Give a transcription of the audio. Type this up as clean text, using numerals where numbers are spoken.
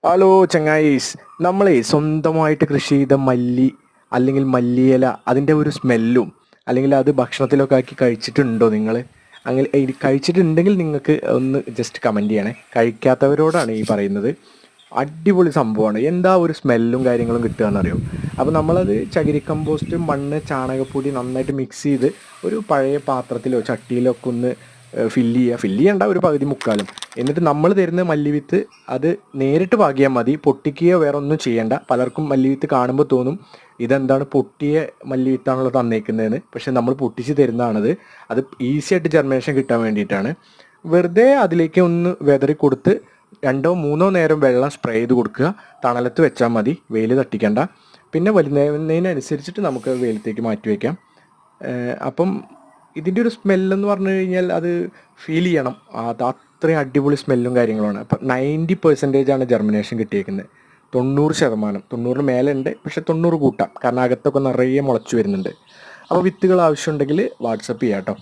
Hello ചങ്ങായീസ്, നമ്മളെ സ്വന്തമായിട്ട് കൃഷി ചെയ്ത മല്ലി അല്ലെങ്കിൽ മല്ലിയില അതിൻ്റെ ഒരു സ്മെല്ലും അല്ലെങ്കിൽ അത് ഭക്ഷണത്തിലൊക്കെ ആക്കി കഴിച്ചിട്ടുണ്ടോ നിങ്ങൾ? അങ്ങനെ കഴിച്ചിട്ടുണ്ടെങ്കിൽ നിങ്ങൾക്ക് ഒന്ന് ജസ്റ്റ് കമൻറ്റ് ചെയ്യണേ. കഴിക്കാത്തവരോടാണ് ഈ പറയുന്നത്. അടിപൊളി സംഭവമാണ്. എന്താ ഒരു സ്മെല്ലും കാര്യങ്ങളും കിട്ടുകയെന്നറിയോ? അപ്പോൾ നമ്മളത് ചകിരി കമ്പോസ്റ്റ്, മണ്ണ്, ചാണകപ്പൊടി നന്നായിട്ട് മിക്സ് ചെയ്ത് ഒരു പഴയ പാത്രത്തിലോ ചട്ടിയിലോ ഒക്കെ ഒന്ന് ഫില്ല് ചെയ്യേണ്ട ഒരു പകുതി മുക്കാലും. എന്നിട്ട് നമ്മൾ തരുന്ന മല്ലിവിത്ത് അത് നേരിട്ട് പാകിയാൽ മതി. പൊട്ടിക്കുകയോ വേറെ ഒന്നും ചെയ്യേണ്ട. പലർക്കും മല്ലിവിത്ത് കാണുമ്പോൾ തോന്നും ഇതെന്താണ് പൊട്ടിയ മല്ലിവിത്താണല്ലോ തന്നേക്കുന്നതെന്ന്. പക്ഷെ നമ്മൾ പൊട്ടിച്ച് തരുന്നതാണത്. അത് ഈസി ആയിട്ട് ജർമിനേഷൻ കിട്ടാൻ വേണ്ടിയിട്ടാണ്. വെറുതെ അതിലേക്ക് ഒന്ന് വെതറി കൊടുത്ത് 2-3 നേരം വെള്ളം സ്പ്രേ ചെയ്ത് കൊടുക്കുക. തണലത്ത് വെച്ചാൽ മതി, വെയിൽ തട്ടിക്കണ്ട. പിന്നെ വരുന്നതിനനുസരിച്ചിട്ട് നമുക്ക് വെയിലത്തേക്ക് മാറ്റി വയ്ക്കാം. അപ്പം ഇതിൻ്റെ ഒരു സ്മെല്ലെന്ന് പറഞ്ഞു കഴിഞ്ഞാൽ അത് ഫീൽ ചെയ്യണം. അത് അത്രയും അടിപൊളി സ്മെല്ലും കാര്യങ്ങളുമാണ്. അപ്പം 90% ജർമിനേഷൻ കിട്ടിയേക്കുന്നത്. 90%, 90 മേലെ ഉണ്ട്, പക്ഷെ 90 കൂട്ടാം, കാരണം അകത്തൊക്കെ നിറയെ മുളച്ചു വരുന്നുണ്ട്. അപ്പോൾ വിത്തുകൾ ആവശ്യമുണ്ടെങ്കിൽ വാട്സപ്പ് ചെയ്യാം കേട്ടോ.